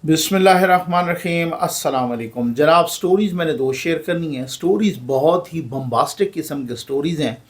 बिस्मिल्लाहिर्रहमानिर्रहीम। अस्सलाम वालेकुम जनाब। स्टोरीज़ मैंने दो शेयर करनी है। स्टोरीज़ बहुत ही बम्बास्टिक किस्म के स्टोरीज़ हैं।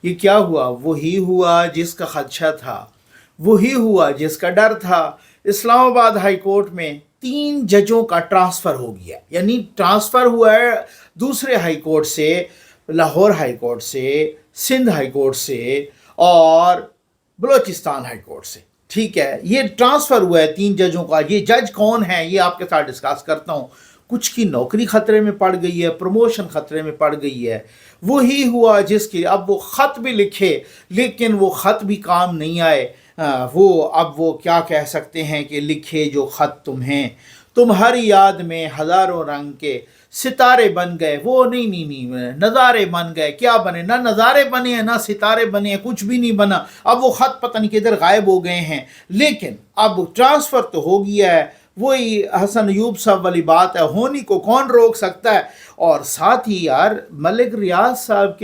ये क्या हुआ? वही हुआ जिसका खदशा था, वही हुआ जिसका डर था। इस्लामाबाद हाई कोर्ट में 3 जजों का ट्रांसफ़र हो गया, यानी ट्रांसफ़र हुआ है दूसरे हाई कोर्ट से, लाहौर हाई कोर्ट से, सिंध हाई कोर्ट से और बलूचिस्तान हाई कोर्ट से। ठीक है, ये ट्रांसफ़र हुआ है 3 जजों का। ये जज कौन है ये आपके साथ डिस्कस करता हूँ। कुछ की नौकरी ख़तरे में पड़ गई है, प्रमोशन ख़तरे में पड़ गई है। वही हुआ जिसकी अब वो ख़त भी लिखे लेकिन वो ख़त भी काम नहीं आए। वो क्या कह सकते हैं कि लिखे जो ख़त तुम्हें, तुम्हारी याद में हज़ारों रंग के सितारे बन गए। वो नहीं, नज़ारे बन गए। क्या बने? ना नज़ारे बने हैं ना सितारे बने हैं, कुछ भी नहीं बना। अब वो ख़त पता नहीं किधर गायब हो गए हैं। लेकिन अब ट्रांसफ़र तो हो गया है। वही हसन अयूब साहब वाली बात है, होनी को कौन रोक सकता है। और साथ ही यार मलिक रियाज साहब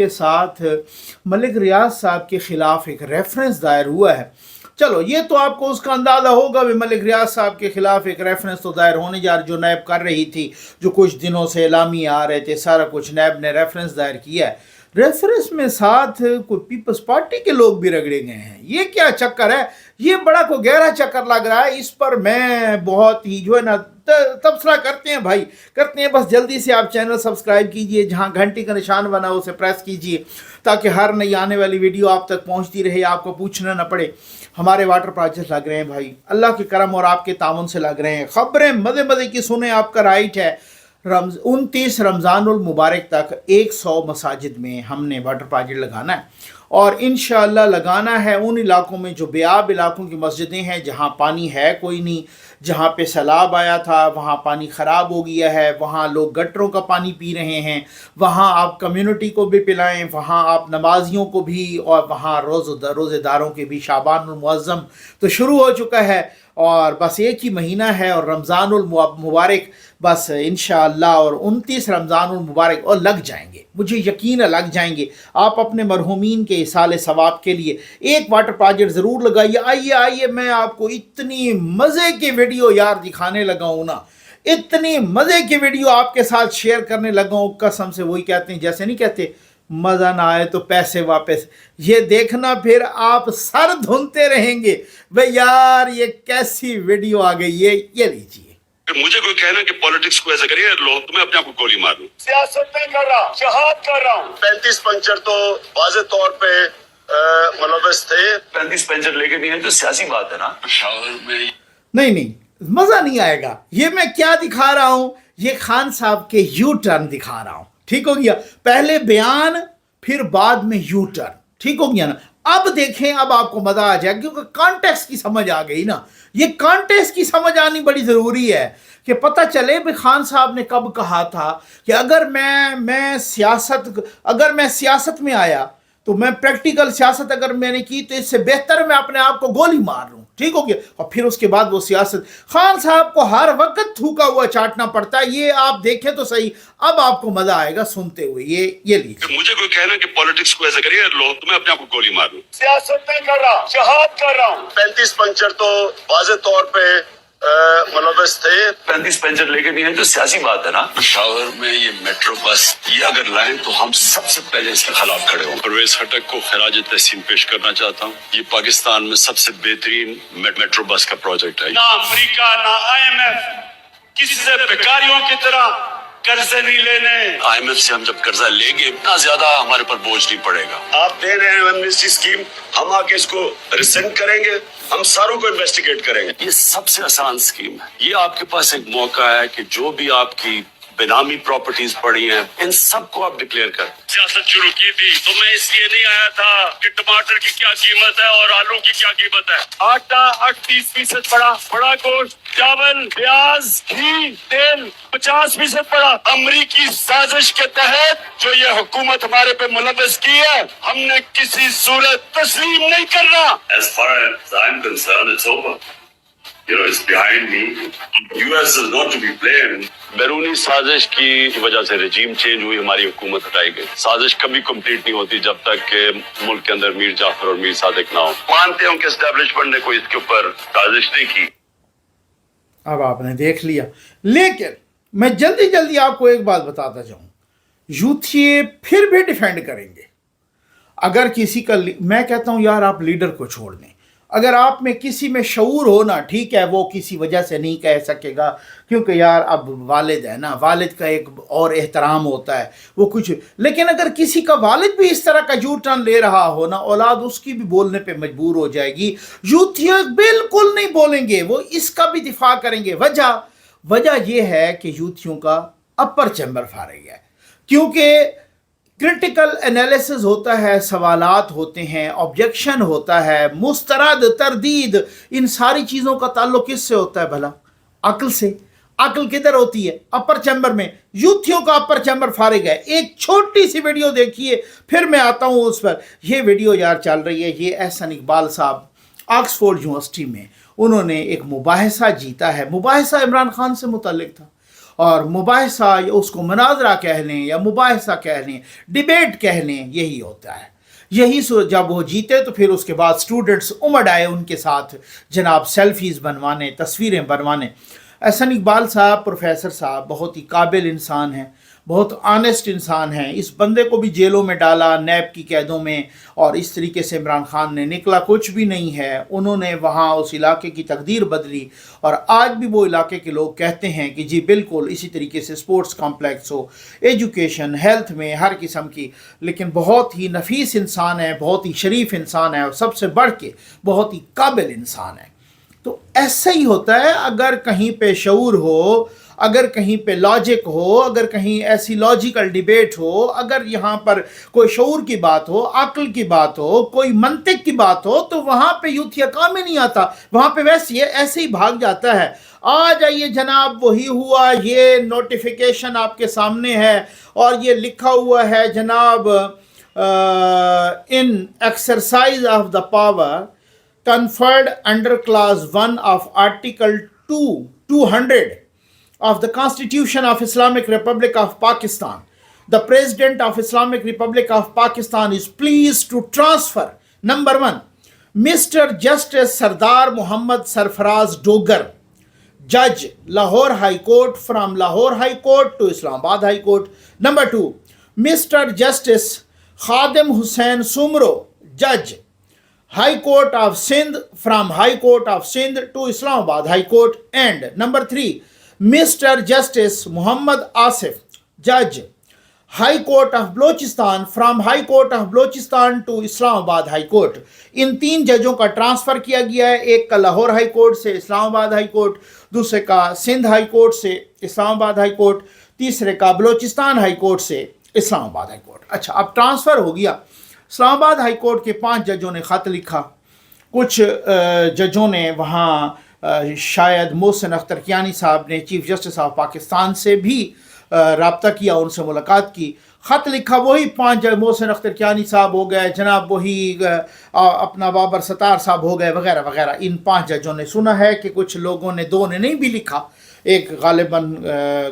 के ख़िलाफ़ एक रेफरेंस दायर हुआ है। चलो ये तो आपको उसका अंदाज़ा होगा भी मलिक रियाज साहब के ख़िलाफ़ एक रेफरेंस तो दायर होने जा रहा, जो नैब कर रही थी, जो कुछ दिनों से एलामी आ रहे थे, सारा कुछ नैब ने रेफरेंस दायर किया है। रेफरेंस में साथ कोई पीपल्स पार्टी के लोग भी रगड़े गए हैं। ये क्या चक्कर है? ये बड़ा को गहरा चक्कर लग रहा है। इस पर मैं बहुत ही जो है ना तबसरा करते हैं भाई, करते हैं। बस जल्दी से आप चैनल सब्सक्राइब कीजिए, जहां घंटी का निशान बना उसे प्रेस कीजिए ताकि हर नई आने वाली वीडियो आप तक पहुंचती रहे, आपको पूछना ना पड़े। हमारे वाटर प्रोजेक्ट लग रहे हैं भाई, अल्लाह के करम और आपके ताउन से लग रहे हैं। खबरें मज़े मज़े की सुने, आपका राइट है। 29 रमज़ानुल मुबारक तक 100 मसाजिद में हमने वाटर प्रोजेक्ट लगाना है और इंशाअल्लाह लगाना है उन इलाकों में जो बेआब इलाकों की मस्जिदें हैं, जहाँ पानी है कोई नहीं, जहाँ पे सैलाब आया था वहाँ पानी ख़राब हो गया है, वहाँ लोग गटरों का पानी पी रहे हैं। वहाँ आप कम्युनिटी को भी पिलाएं, वहाँ आप नमाजियों को भी, और वहाँ रोज़ेदारों के भी। शाबानुल मुअज़्ज़म तो शुरू हो चुका है और बस एक ही महीना है और रमज़ानुल मुबारक बस इंशाअल्लाह, और 29 रमज़ानुल मुबारक और लग जाएंगे, मुझे यकीन है लग जाएंगे। आप अपने मरहूमीन के इसाले सवाब के लिए एक वाटर प्रोजेक्ट ज़रूर लगाइए। आइए मैं आपको इतनी मज़े की वीडियो यार दिखाने लगा हूँ ना, इतनी मज़े की वीडियो आपके साथ शेयर करने लगा हूँ। कसम से वही कहते हैं, जैसे नहीं कहते मज़ा ना आए तो पैसे वापस। ये देखना फिर आप सर धुनते रहेंगे भाई यार ये कैसी वीडियो आ गई है। ये लीजिए। मुझे कोई कहना कि पॉलिटिक्स को ऐसा करिए लो तो मैं अपने आप को गोली मार लूं। सियासत नहीं कर रहा, जहाद कर रहा हूँ। 35 पंचर तो वाज़े तौर पे मुलव्वस थे। 35 पंचर लेके नहीं है तो सियासी बात है ना। पेशावर में नहीं, मज़ा नहीं आएगा। ये मैं क्या दिखा रहा हूँ? ये खान साहब के यू टर्न दिखा रहा हूँ। ठीक हो गया? पहले बयान फिर बाद में यू टर्न। ठीक हो गया ना? अब देखें, अब आपको मज़ा आ जाएगा क्योंकि कॉन्टेक्स्ट की समझ आ गई ना। ये कॉन्टेक्स्ट की समझ आनी बड़ी ज़रूरी है कि पता चले भाई खान साहब ने कब कहा था कि अगर मैं सियासत में आया तो मैं प्रैक्टिकल सियासत अगर मैंने की तो इससे बेहतर मैं अपने आप को गोली मार लूँ। ठीक हो गया? और फिर उसके बाद वो सियासत खान साहब को हर वक्त थूका हुआ चाटना पड़ता है। ये आप देखें तो सही, अब आपको मजा आएगा सुनते हुए। ये लीजिए। मुझे कोई कहना कि पॉलिटिक्स को ऐसा करिए लो तो मैं अपने आप को गोली मार लूं। सियासत नहीं कर रहा, जहाद कर रहा हूँ। 35 पंचर तो वाज़े तौर पे मुलव्वस थे। 35 पंचर लेके नहीं है तो सियासी बात है ना। पेशावर में ये मेट्रो बस ये अगर लाएं तो हम सबसे पहले इसके खिलाफ खड़े हों। परवेज खटक को खराज तहसीन पेश करना चाहता हूँ। ये पाकिस्तान में सबसे बेहतरीन मेट्रो बस का प्रोजेक्ट है। ना अमेरिका ना IMF किसी से बेकारियों की तरह कर्जे नहीं लेने। IMF से हम जब कर्जा लेंगे इतना ज्यादा हमारे पर बोझ नहीं पड़ेगा। आप दे रहे हैं एमनेस्टी स्कीम, हम आके इसको रिसेंड करेंगे, हम सारों को इन्वेस्टिगेट करेंगे। ये सबसे आसान स्कीम है। ये आपके पास एक मौका है कि जो भी आपकी बेनामी प्रॉपर्टीज पड़ी हैं इन सबको आप डिक्लेयर कर। सियासत शुरू की थी तो मैं इसलिए नहीं आया था कि टमाटर की क्या कीमत है और आलू की क्या कीमत है। आटा 38% बढ़ा, बड़ा गोश्त, चावल, प्याज, घी, तेल 50% बढ़ा। अमरीकी साजिश के तहत जो ये हुकूमत हमारे पे मुलव्वस की है, हमने किसी सूरत तस्लीम नहीं करना। As far as I'm concerned, it's over. You know, it's behind me. US is not to be blamed. बैरूनी साजिश की वजह से रजीम चेंज हुई, हमारी हुकूमत हटाई गई। साजिश कभी कंप्लीट नहीं होती जब तक के मुल्क के अंदर मीर जाफर और मीर सादिक ना हो। मानते हैं कि एस्टेब्लिशमेंट ने कोई इसके ऊपर साजिश नहीं की। अब आपने देख लिया। लेकिन मैं जल्दी जल्दी आपको एक बात बताता जाऊं, यूथिये फिर भी डिफेंड करेंगे। अगर किसी का, मैं कहता हूं यार आप लीडर को छोड़ दें, अगर आप में किसी में शऊर हो ना, ठीक है, वो किसी वजह से नहीं कह सकेगा, क्योंकि यार अब वालिद है ना, वालिद का एक और एहतराम होता है वो कुछ। लेकिन अगर किसी का वालिद भी इस तरह का यू टर्न ले रहा हो ना, औलाद उसकी भी बोलने पे मजबूर हो जाएगी। यूथिया बिल्कुल नहीं बोलेंगे, वो इसका भी दिफा करेंगे। वजह यह है कि यूथियों का अपर चैम्बर फारिग है, क्योंकि क्रिटिकल एनालिसिस होता है, सवालात होते हैं, ऑब्जेक्शन होता है, मुस्तरद, तरदीद, इन सारी चीज़ों का ताल्लुक किससे होता है भला? अक्ल से। अक्ल किधर होती है? अपर चैम्बर में। यूथियों का अपर चैम्बर फारिग है। एक छोटी सी वीडियो देखिए, फिर मैं आता हूँ उस पर। यह वीडियो यार चल रही है, ये एहसन इकबाल साहब ऑक्सफोर्ड यूनिवर्सिटी में उन्होंने एक मुबाहिसा जीता है। मुबाहिसा इमरान खान से मुतल्लिक था, और मुबाहिसा, उसको मुनाजरा कह लें या मुबाहिसा कह लें, डिबेट कह लें, यही होता है। यही जब वो जीते तो फिर उसके बाद स्टूडेंट्स उमड़ आए उनके साथ, जनाब सेल्फीज़ बनवाने, तस्वीरें बनवाने। एहसन इकबाल साहब, प्रोफेसर साहब, बहुत ही काबिल इंसान हैं, बहुत ऑनेस्ट इंसान हैं। इस बंदे को भी जेलों में डाला, नैब की कैदों में, और इस तरीके से इमरान खान ने, निकला कुछ भी नहीं है। उन्होंने वहाँ उस इलाके की तकदीर बदली, और आज भी वो इलाके के लोग कहते हैं कि जी बिल्कुल इसी तरीके से स्पोर्ट्स कॉम्प्लेक्स हो, एजुकेशन, हेल्थ में, हर किस्म की। लेकिन बहुत ही नफीस इंसान है, बहुत ही शरीफ इंसान है, और सबसे बढ़ के बहुत ही काबिल इंसान है। तो ऐसा ही होता है, अगर कहीं पे शऊर हो, अगर कहीं पे लॉजिक हो, अगर कहीं ऐसी लॉजिकल डिबेट हो, अगर यहाँ पर कोई शऊर की बात हो, अक्ल की बात हो, कोई मंतिक की बात हो, तो वहाँ पे यूथिया काम ही नहीं आता। वहाँ पे वैसे ऐसे ही भाग जाता है। आ जाइए जनाब, वही हुआ, ये नोटिफिकेशन आपके सामने है, और ये लिखा हुआ है जनाब, in exercise of the power conferred under clause 1 of article 200 of the Constitution of Islamic Republic of Pakistan, the President of Islamic Republic of Pakistan is pleased to transfer, number 1, Mr. Justice Sardar Muhammad Sarfaraz Dogar, Judge, Lahore High Court, from Lahore High Court to Islamabad High Court. Number 2, Mr. Justice Khadim Hussain Sumro, Judge, High Court of Sindh, from High Court of Sindh to Islamabad High Court. And number 3, Mr. Justice Muhammad Asif, Judge, High Court of Balochistan, from High Court of Balochistan to Islamabad High Court. इन 3 जजों का transfer किया गया है, एक का Lahore high court से Islamabad high court, दूसरे का सिंध हाई कोर्ट से इस्लामाबाद हाई कोर्ट, तीसरे का बलोचिस्तान हाई कोर्ट से इस्लामाबाद हाई कोर्ट। अच्छा, अब ट्रांसफ़र हो गया। इस्लामाबाद हाई कोर्ट के 5 जजों ने ख़त लिखा। कुछ जजों ने वहाँ शायद मोहसिन अख्तर कियानी साहब ने, चीफ जस्टिस ऑफ पाकिस्तान से भी रब्ता किया, उनसे मुलाकात की, ख़त लिखा। वही 5 जज, मोहसिन अख्तर कियानी साहब हो गए, जनाब वही अपना बाबर सत्तार साहब हो गए, वगैरह वगैरह। इन 5 जजों ने, सुना है कि कुछ लोगों ने, 2 ने नहीं भी लिखा, एक गालिबन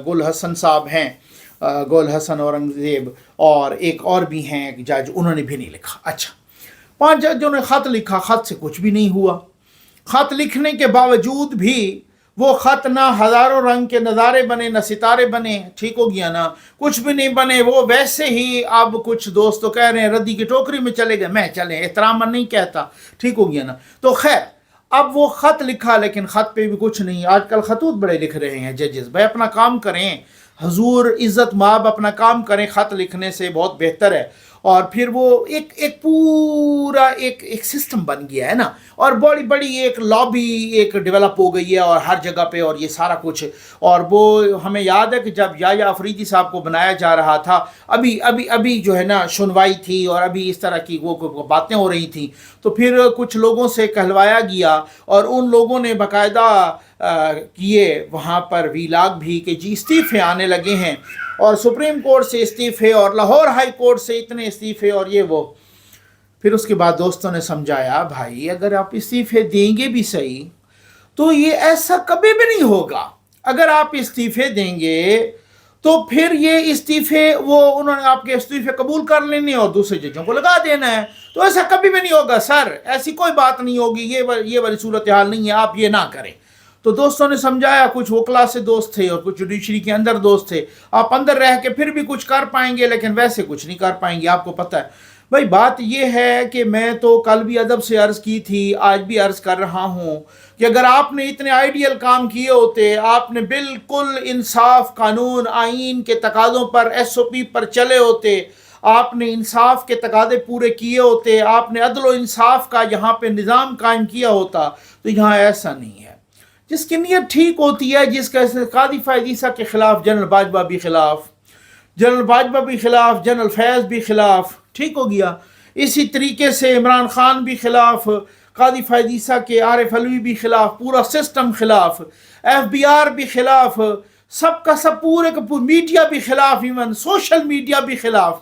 गुल हसन साहब हैं, गोल हसन औरंगज़ेब, और एक और भी हैं एक जज, उन्होंने भी नहीं लिखा। अच्छा, 5 जजों ने ख़त लिखा, ख़त से कुछ भी नहीं हुआ। ख़त लिखने के बावजूद भी वो ख़त ना हज़ारों रंग के नज़ारे बने, ना सितारे बने, ठीक हो गया ना, कुछ भी नहीं बने। वो वैसे ही, अब कुछ दोस्त तो कह रहे हैं रद्दी की टोकरी में चले गए, मैं चले एहतराम नहीं कहता, ठीक हो गया ना। तो खैर, अब वो ख़त लिखा, लेकिन ख़त पे भी कुछ नहीं। आजकल खतूत बड़े लिख रहे हैं जजेस, भाई अपना काम करें, हजूर इज़्ज़त माब अपना काम करें, ख़त लिखने से बहुत बेहतर है। और फिर वो एक पूरा एक सिस्टम बन गया है ना, और बड़ी बड़ी एक लॉबी एक डेवलप हो गई है, और हर जगह पे, और ये सारा कुछ। और वो हमें याद है कि जब याया अफरीदी साहब को बनाया जा रहा था, अभी जो है ना सुनवाई थी, और अभी इस तरह की वो बातें हो रही थी, तो फिर कुछ लोगों से कहलवाया गया, और उन लोगों ने बाकायदा किए वहाँ पर वीलाग भी कि जी इस्तीफ़े आने लगे हैं, और सुप्रीम कोर्ट से इस्तीफ़े, और लाहौर हाई कोर्ट से इतने इस्तीफ़े, और ये वो। फिर उसके बाद दोस्तों ने समझाया, भाई अगर आप इस्तीफ़े देंगे भी सही, तो ये ऐसा कभी भी नहीं होगा। अगर आप इस्तीफ़े देंगे तो फिर ये इस्तीफ़े, वो उन्होंने आपके इस्तीफ़े कबूल कर लेने और दूसरे जजों को लगा देना है, तो ऐसा कभी भी नहीं होगा सर, ऐसी कोई बात नहीं होगी, ये वाली सूरत हाल नहीं है, आप ये ना करें। तो दोस्तों ने समझाया, कुछ वकला से दोस्त थे और कुछ जुडिशरी के अंदर दोस्त थे, आप अंदर रह के फिर भी कुछ कर पाएंगे लेकिन वैसे कुछ नहीं कर पाएंगे, आपको पता है भाई। बात यह है कि मैं तो कल भी अदब से अर्ज़ की थी, आज भी अर्ज़ कर रहा हूँ कि अगर आपने इतने आइडियल काम किए होते, आपने बिल्कुल इंसाफ, कानून, आइन के तकाज़ों पर, SOP पर चले होते, आपने इंसाफ के तकाज़े पूरे किए होते, आपने अदल व इंसाफ का यहाँ पे निज़ाम कायम किया होता, तो यहाँ ऐसा नहीं है। जिसकी नीयत ठीक होती है, जिसका कादी फ़ैज़ ईसा के ख़िलाफ़ जनरल बाजवा भी ख़िलाफ़, जनरल बाजवा भी ख़िलाफ़, जनरल फैज़ भी ख़िलाफ़, ठीक हो गया। इसी तरीके से इमरान खान भी ख़िलाफ़, कादी फ़ैज़ ईसा के आरिफ अलवी भी ख़िलाफ़, पूरा सिस्टम ख़िलाफ़, FBR भी ख़िलाफ़, सबका सब पूरे का पूरा मीडिया भी ख़िलाफ़, इवन सोशल मीडिया भी ख़िलाफ़।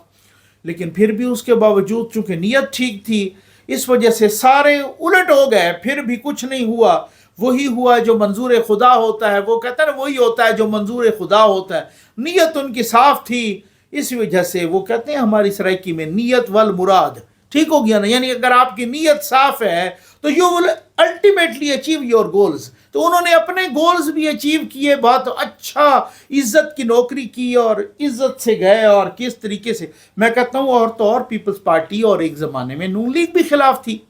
लेकिन फिर भी उसके बावजूद चूँकि नीयत ठीक थी, इस वजह से सारे उलट हो गए, फिर भी कुछ नहीं हुआ। वही हुआ जो मंजूर खुदा होता है, वो कहता है वही होता है जो मंजूर खुदा होता है। नीयत उनकी साफ थी, इस वजह से वो कहते हैं हमारी सराइकी में नीयत वल मुराद, ठीक हो गया ना। यानी अगर आपकी नीयत साफ है तो you will ultimately achieve your goals. तो उन्होंने अपने गोल्स भी अचीव किए, बहुत अच्छा इज्जत की नौकरी की और इज्जत से गए। और किस तरीके से मैं कहता हूँ, और तो और पीपल्स पार्टी और एक ज़माने में नून लीग भी खिलाफ थी।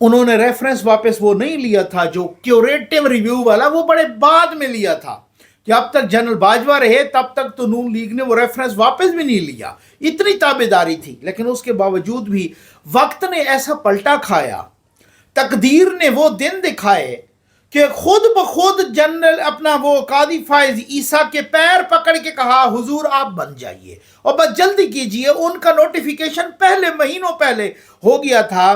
उन्होंने रेफरेंस वापस वो नहीं लिया था जो क्यूरेटिव रिव्यू वाला, वो बड़े बाद में लिया था कि अब तक जनरल बाजवा रहे तब तक तो नून लीग ने वो रेफरेंस वापस भी नहीं लिया, इतनी ताबेदारी थी। लेकिन उसके बावजूद भी वक्त ने ऐसा पलटा खाया, तकदीर ने वो दिन दिखाए कि खुद ब खुद जनरल अपना वो कादी फ़ैज़ ईसा के पैर पकड़ के कहा, हुजूर आप बन जाइए और बस जल्दी कीजिए। उनका नोटिफिकेशन पहले, महीनों पहले हो गया था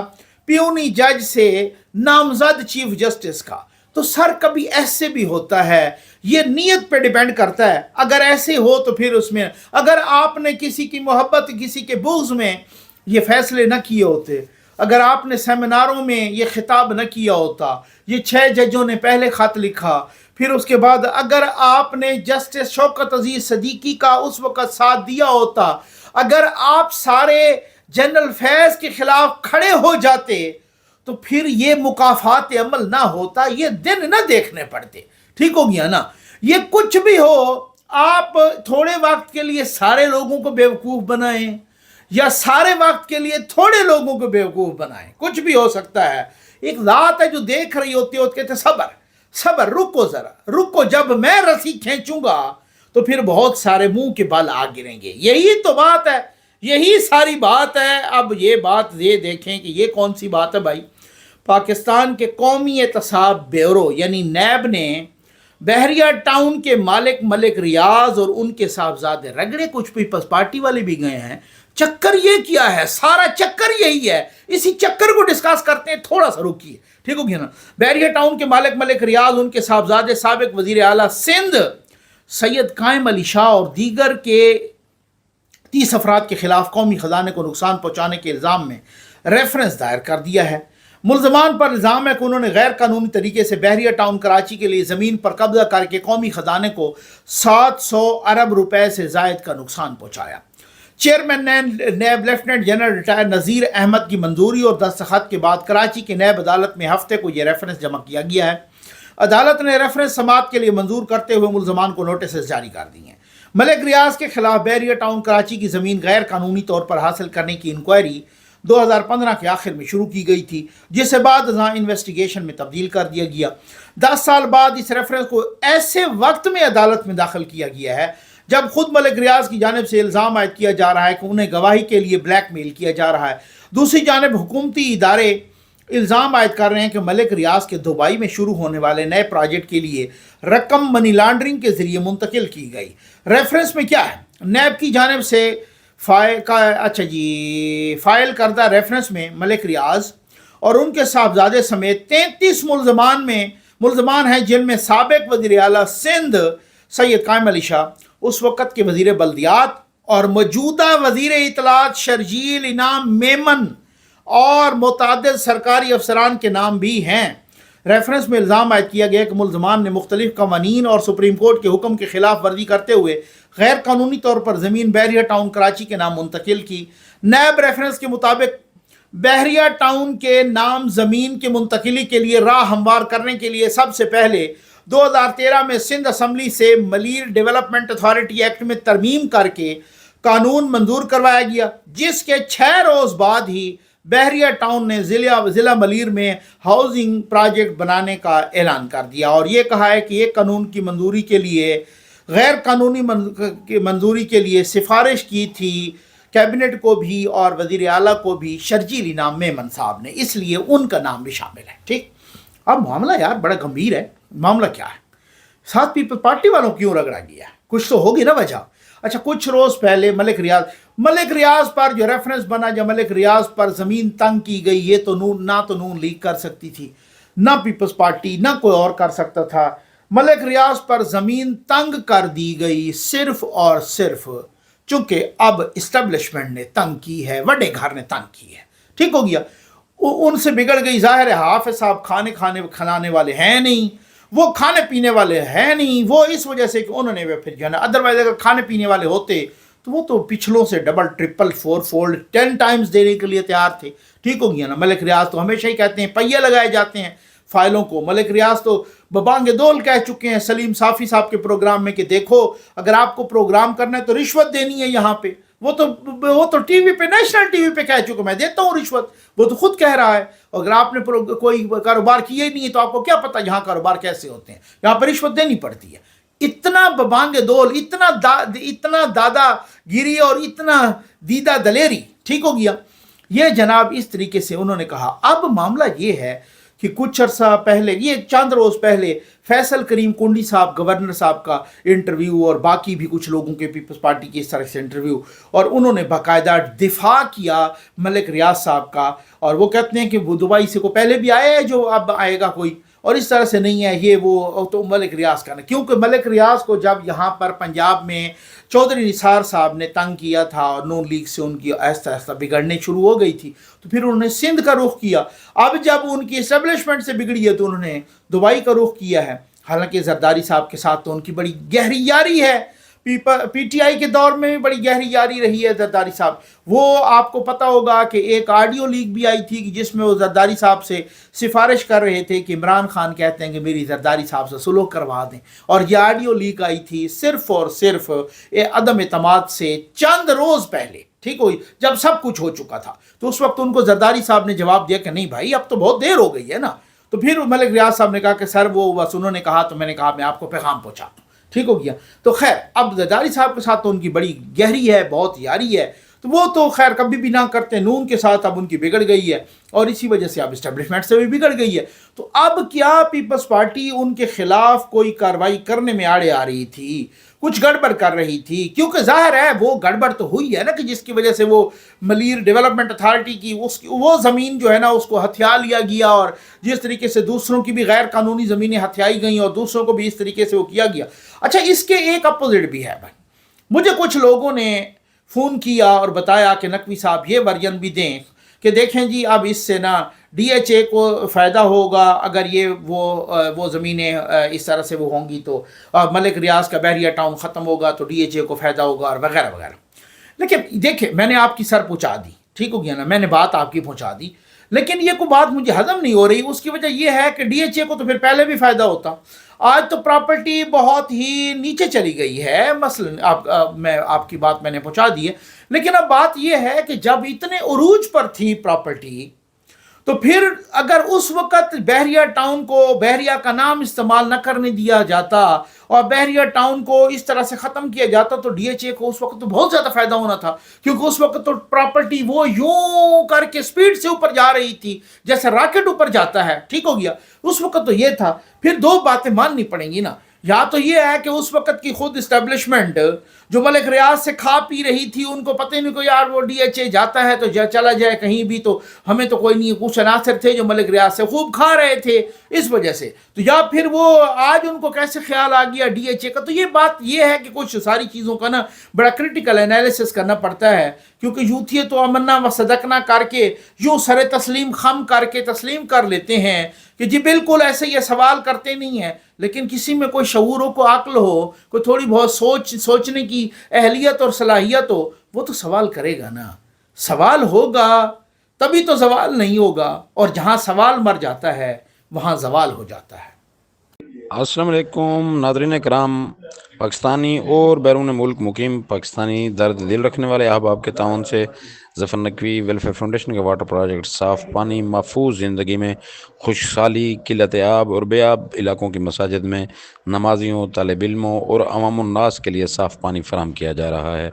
पियोनी जज से नामजद चीफ जस्टिस का। तो सर कभी ऐसे भी होता है, ये नीयत पे डिपेंड करता है। अगर ऐसे हो तो फिर उसमें, अगर आपने किसी की मोहब्बत, किसी के बुग़्ज़ में ये फैसले न किए होते, अगर आपने सेमिनारों में ये खिताब न किया होता, ये 6 जजों ने पहले ख़त लिखा, फिर उसके बाद अगर आपने जस्टिस शौकत अजीज़ सदीकी का उस वक़्त साथ दिया होता, अगर आप सारे जनरल फैज़ के ख़िलाफ़ खड़े हो जाते, तो फिर ये मुकाफ़ात अमल ना होता, ये दिन ना देखने पड़ते, ठीक हो गया ना। ये कुछ भी हो, आप थोड़े वक्त के लिए सारे लोगों को बेवकूफ़ बनाएं या सारे वक्त के लिए थोड़े लोगों को बेवकूफ़ बनाएं, कुछ भी हो सकता है। एक ज़ात है जो देख रही होती है, वो कहते सबर सबर, रुको ज़रा रुको, जब मैं रस्सी खींचूंगा तो फिर बहुत सारे मुंह के बाल आ गिरेंगे। यही तो बात है, यही सारी बात है। अब ये बात ये देखें कि ये कौन सी बात है भाई। पाकिस्तान के कौमी एहतसाब ब्यूरो यानी नैब ने बहरिया टाउन के मालिक मलिक रियाज और उनके साहबजादे रगड़े, कुछ पीपल्स पार्टी वाले भी गए हैं। चक्कर ये क्या है, सारा चक्कर यही है, इसी चक्कर को डिस्कस करते हैं, थोड़ा सा रुकिए, ठीक हो गया ना। बहरिया टाउन के मालिक मलिक रियाज, उनके साहबजादे साबिक वजीर आला सिंध सैयद कायम अली शाह और दीगर के 30 अफराद के खिलाफ कौमी खजाने को नुकसान पहुँचाने के इल्ज़ाम में रेफरेंस दायर कर दिया है। मुल्ज़मान पर इल्ज़ाम है कि उन्होंने गैर कानूनी तरीके से बहरिया टाउन कराची के लिए ज़मीन पर कब्जा करके कौमी खजाने को 700 अरब रुपए से ज़ायद का नुकसान पहुँचाया। चेयरमैन नैब लेफ्टिनेंट जनरल रिटायर नज़ीर अहमद की मंजूरी और दस्तखत के बाद कराची की नैब अदालत में हफ्ते को यह रेफरेंस जमा किया गया है। अदालत ने रेफरेंस समाअत के लिए मंजूर करते हुए मुल्ज़मान को नोटिस जारी कर दी हैं। मलिक रियाज के खिलाफ बहरिया टाउन कराची की ज़मीन गैर कानूनी तौर पर हासिल करने की इंक्वायरी 2015 के आखिर में शुरू की गई थी, जिसे बाद इन्वेस्टिगेशन में तब्दील कर दिया गया। 10 साल बाद इस रेफरेंस को ऐसे वक्त में अदालत में दाखिल किया गया है जब खुद मलिक रियाज की जानिब से इल्ज़ाम आयद किया जा रहा है कि उन्हें गवाही के लिए ब्लैकमेल किया जा रहा है। दूसरी जानिब हुकूमती इदारे इल्ज़ाम आयद कर रहे हैं कि मलिक रियाज के दुबई में शुरू होने वाले नए प्रोजेक्ट के लिए रकम मनी लॉन्ड्रिंग के ज़रिए मुंतकिल की गई। रेफरेंस में क्या है, नैब की जानिब से फाइल करदा रेफरेंस में मलिक रियाज और उनके साहबजादे समेत 33 मुल्ज़मान हैं, जिनमें साबिक वज़ीर आला सिंध सैयद कायम अली शाह, उस वक़्त के वज़ीर बल्दियात और मौजूदा वज़ीर इत्तलात शर्जील इनाम मेमन और मुतअद्दिद सरकारी अफसरान के नाम भी हैं। रेफरेंस में इल्ज़ाम आयद किया गया कि मुल्ज़मान ने मुख्तलिफ कवानीन और सुप्रीम कोर्ट के हुक्म की खिलाफ वर्जी करते हुए गैर कानूनी तौर पर ज़मीन बहरिया टाउन कराची के नाम मुंतकिल की। नैब रेफरेंस के मुताबिक बहरिया टाउन के नाम ज़मीन की मुंतकिली के लिए राह हमवार करने के लिए सबसे पहले 2013 में सिंध असम्बली से मलीर डेवलपमेंट अथॉरिटी एक्ट में तरमीम करके कानून मंजूर करवाया गया, जिसके 6 रोज़ बाद ही बहरिया टाउन ने ज़िला मलीर में हाउसिंग प्रोजेक्ट बनाने का ऐलान कर दिया और ये कहा है कि एक कानून की मंजूरी के लिए गैर कानूनी मंजूरी के लिए सिफारिश की थी कैबिनेट को भी और वज़ीर आला को भी शर्जील इनाम मेमन साहब ने, इसलिए उनका नाम भी शामिल है। ठीक, अब मामला यार बड़ा गंभीर है। मामला क्या है? साथ पीपल्स पार्टी वालों क्यों रगड़ा गया? कुछ तो होगी ना वजह। अच्छा, कुछ रोज़ पहले मलिक रियाज पर जो रेफरेंस बना, जब मलिक रियाज पर ज़मीन तंग की गई, ये तो नून लीग कर सकती थी, ना पीपल्स पार्टी, ना कोई और कर सकता था। मलिक रियाज पर ज़मीन तंग कर दी गई सिर्फ और सिर्फ चूंकि अब इस्टेब्लिशमेंट ने तंग की है, बड़े घर ने तंग की है। ठीक हो गया, उनसे बिगड़ गई। जाहिर है हाफिज साहब खाने वाले हैं नहीं, वो खाने पीने वाले हैं नहीं, वो इस वजह से कि उन्होंने वे फिर जाना। अदरवाइज अगर खाने पीने वाले होते तो वो तो पिछलों से डबल ट्रिपल 4 फोल्ड 10 टाइम्स देने के लिए तैयार थे। ठीक हो गया ना। मलिक रियाज तो हमेशा ही कहते हैं पहिए लगाए जाते हैं फाइलों को। मलिक रियाज तो बबांगे दोल कह चुके हैं सलीम साफ़ी साहब के प्रोग्राम में कि देखो अगर आपको प्रोग्राम करना है तो रिश्वत देनी है यहाँ पे। वो तो टीवी पे, नेशनल टीवी पे कह चुके मैं देता हूँ रिश्वत, वो तो खुद कह रहा है। अगर आपने कोई कारोबार किया ही नहीं है तो आपको क्या पता यहाँ कारोबार कैसे होते हैं, यहाँ पर रिश्वत देनी पड़ती है। इतना बबांगे दोल, इतना दादागिरी और इतना दीदा दलेरी। ठीक हो गया। ये जनाब इस तरीके से उन्होंने कहा। अब मामला ये है कि कुछ अर्सा पहले, ये चंद रोज़ पहले, फैसल करीम कुंडी साहब गवर्नर साहब का इंटरव्यू और बाकी भी कुछ लोगों के पीपल्स पार्टी की इस तरह से इंटरव्यू, और उन्होंने बाकायदा दिफा किया मलिक रियाज साहब का। और वो कहते हैं कि वो दुबई से को पहले भी आया है जो अब आएगा कोई, और इस तरह से नहीं है ये वो तो मलिक रियाज का ना, क्योंकि मलिक रियाज को जब यहाँ पर पंजाब में चौधरी निसार साहब ने तंग किया था और नून लीग से उनकी आहिस्ता आहिस्ता बिगड़ने शुरू हो गई थी, तो फिर उन्होंने सिंध का रुख किया। अब जब उनकी इस्टेब्लिशमेंट से बिगड़ी है तो उन्होंने दुबई का रुख किया है। हालांकि जरदारी साहब के साथ तो उनकी बड़ी गहरी यारी है, पीटीआई के दौर में भी बड़ी गहरी यारी रही है जरदारी साहब। वो आपको पता होगा कि एक ऑडियो लीक भी आई थी जिसमें वो जरदारी साहब से सिफारिश कर रहे थे कि इमरान खान कहते हैं कि मेरी जरदारी साहब से सुलह करवा दें, और ये ऑडियो लीक आई थी सिर्फ और सिर्फ अदम एतमाद से चंद रोज़ पहले। ठीक हो, जब सब कुछ हो चुका था तो उस वक्त उनको जरदारी साहब ने जवाब दिया कि नहीं भाई अब तो बहुत देर हो गई है ना। तो फिर मलिक रियाज साहब ने कहा कि सर वो बस उन्होंने कहा तो मैंने कहा मैं आपको पैगाम पहुँचा दूँ। ठीक हो गया। तो खैर अब जरदारी साहब के साथ तो उनकी बड़ी गहरी है, बहुत यारी है, तो वो तो खैर कभी भी ना करते। नून के साथ अब उनकी बिगड़ गई है और इसी वजह से अब इस्टेब्लिशमेंट से भी बिगड़ गई है। तो अब क्या पीपल्स पार्टी उनके खिलाफ कोई कार्रवाई करने में आड़े आ रही थी, कुछ गड़बड़ कर रही थी? क्योंकि जाहिर है वो गड़बड़ तो हुई है ना कि जिसकी वजह से वो मलीर डेवलपमेंट अथॉरिटी की वो ज़मीन जो है ना उसको हथिया लिया गया, और जिस तरीके से दूसरों की भी गैर कानूनी ज़मीनें हथियाई गई और दूसरों को भी इस तरीके से वो किया गया। अच्छा, इसके एक अपोजिट भी है भाई। मुझे कुछ लोगों ने फ़ोन किया और बताया कि नकवी साहब ये वर्जन भी दें कि देखें जी अब इससे ना डीएचए को फ़ायदा होगा अगर ये वो ज़मीनें इस तरह से वो होंगी, तो मलिक रियाज का बहरिया टाउन ख़त्म होगा तो डीएचए को फ़ायदा होगा और वगैरह वगैरह। लेकिन देखिए मैंने आपकी सर पहुँचा दी, ठीक हो गया ना, मैंने बात आपकी पहुँचा दी, लेकिन ये कोई बात मुझे हजम नहीं हो रही। उसकी वजह यह है कि डीएचए को तो फिर पहले भी फ़ायदा होता। आज तो प्रॉपर्टी बहुत ही नीचे चली गई है, मसलन मैं आपकी बात मैंने पहुंचा दी है, लेकिन अब बात यह है कि जब इतने उरूज पर थी प्रॉपर्टी, तो फिर अगर उस वक़्त बहरिया टाउन को बहरिया का नाम इस्तेमाल न करने दिया जाता और बहरिया टाउन को इस तरह से ख़त्म किया जाता तो डीएचए को उस वक्त तो बहुत ज़्यादा फ़ायदा होना था, क्योंकि उस वक्त तो प्रॉपर्टी वो यूं करके स्पीड से ऊपर जा रही थी जैसे रॉकेट ऊपर जाता है। ठीक हो गया, उस वक्त तो ये था। फिर दो बातें माननी पड़ेंगी ना, या तो ये है कि उस वक्त की खुद इस्टेब्लिशमेंट जो मलिक रियाज से खा पी रही थी, उनको पता ही नहीं को यार वो डीएचए जाता है तो चला जाए कहीं भी, तो हमें तो कोई नहीं, कुछ अनासर थे जो मलिक रियाज से खूब खा रहे थे इस वजह से, तो या फिर वो आज उनको कैसे ख्याल आ गया डीएचए का। तो ये बात ये है कि कुछ सारी चीज़ों का ना बड़ा क्रिटिकल एनालिसिस करना पड़ता है, क्योंकि यूथिए तो अमन्ना व सदकना करके यूँ सर तस्लीम खम करके तस्लीम कर लेते हैं कि जी बिल्कुल ऐसे ये सवाल करते नहीं हैं, लेकिन किसी में कोई शऊर हो, कोई अक्ल हो, कोई थोड़ी बहुत सोचने की अहलियत और सलाहियत हो, वो तो सवाल करेगा ना। सवाल होगा तभी तो जवाल नहीं होगा, और जहाँ सवाल मर जाता है वहाँ जवाल हो जाता है। अस्सलाम वालेकुम नादरीन कराम, पाकिस्तानी और बैरून मुल्क मुकीम पाकिस्तानी दर्द दिल रखने वाले अहबाब के ताउन से ज़फ़र नकवी वेलफेयर फाउंडेशन का वाटर प्रोजेक्ट साफ़ पानी महफूज ज़िंदगी में खुशहाली किल्लत आब और बेआब इलाकों की मसाजिद में नमाजियों, तालिब इल्मों और अवामुन्नास के लिए साफ़ पानी फराहम किया जा रहा है।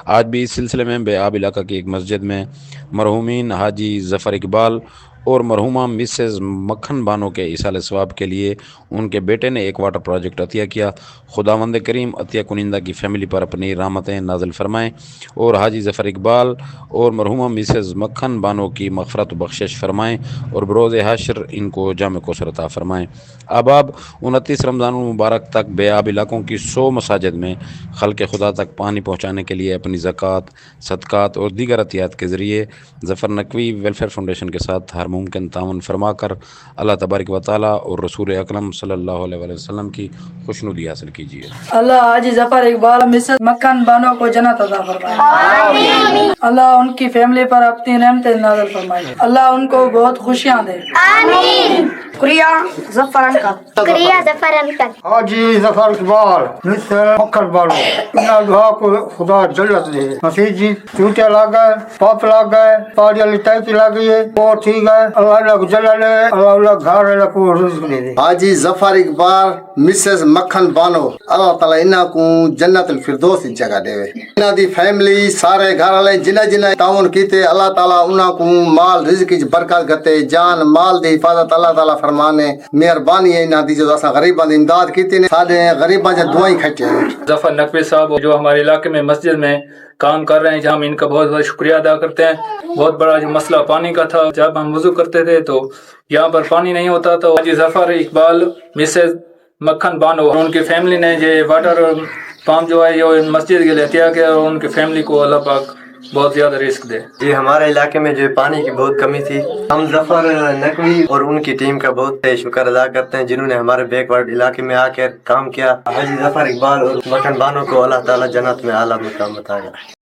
आज भी इस सिलसिले में बेआब इलाका की एक मस्जिद में मरहूमीन हाजी ज़फ़र इकबाल और मरहुमा मिसेज़ मक्खन बानो के इसाले सवाब के लिए उनके बेटे ने एक वाटर प्रोजेक्ट अतिया किया। खुदावंद करीम अतिया कुनिंदा की फ़ैमिली पर अपनी रहमतें नाज़िल फरमाएँ और हाजी ज़फ़र इकबाल और मरहुमा मिसेज़ मक्खन बानो की मग़फ़रत व बख्शिश फरमाएँ और बरोज़ हश्र इनको जाम कौसर अता फरमाएँ। अहबाब 29 रमज़ान मुबारक तक बेआब इलाकों की 100 मसाजिद में खल्क़ खुदा तक पानी पहुँचाने के लिए अपनी ज़कात, सदक़ात और दीगर अतियात के ज़रिए ज़फ़र नकवी वेलफेयर फाउंडेशन के साथ हर मुमकिन तावन फरमा कर अल्लाह तबारक व तआला और रसूल अकरम सल्लल्लाहु अलैहि वसल्लम की खुशनुदी हासिल कीजिए। अल्लाह हाजी ज़फ़र इकबाल मिसेस मक्खन बानो को जन्नत अता फरमाए। अल्लाह उनकी फैमिली पर अपनी रहमतें नाज़िल फरमाए। अल्लाह उनको बहुत खुशियाँ दे। क्रिया ज़फ़र अंकल हाजी ज़फ़र इकबाल मिसेस मक्खन बानो, इन दुआ को खुदा जन्नत दे। मसीह जी चूटे लग गए, पाप लग गए, पाड़ी वाली टैंकी लग गई है, वो ठीक है। अल्लाह को जन्नत दे, अल्लाह घर को रिज़्क़ दे। हाजी ज़फ़र इकबाल मिसेस मक्खन बानो, अल्लाह ताला इन्हां को जन्नत फिरदौस की जगह देवे। इन्हां दी फैमिली सारे घर वाले जिन्हें जिन्हें ताउन कीते अल्लाह ताला उन्हां को माल रिज़्क़ की बरकत गते, जान माल दी हिफाजत अल्लाह ताला फरमाने। मेहरबानी है इन्हां दी जो असां गरीबां दी इमदाद कीती ने, साडे गरीबां जे दुआई खटे। ज़फ़र नकवी साहब जो हमारे इलाके में मस्जिद में काम कर रहे हैं, हम इनका बहुत बहुत शुक्रिया अदा करते हैं। बहुत बड़ा जो मसला पानी का था, जब हम वज़ू करते थे तो यहाँ पर पानी नहीं होता, तो हाजी ज़फ़र इकबाल मिसेस मक्खन बानो और उनकी फैमिली ने ये वाटर पंप जो है ये मस्जिद के लिए अतिया किया और उनकी फैमिली को अल्लाह पाक बहुत ज़्यादा रिस्क दे। जी हमारे इलाके में जो पानी की बहुत कमी थी, हम ज़फ़र नकवी और उनकी टीम का बहुत शुक्र अदा करते हैं जिन्होंने हमारे बैकवर्ड इलाके में आकर काम किया। हाजी ज़फ़र इकबाल और मक्खन बानो को अल्लाह ताला जन्नत में आला मकाम बताया।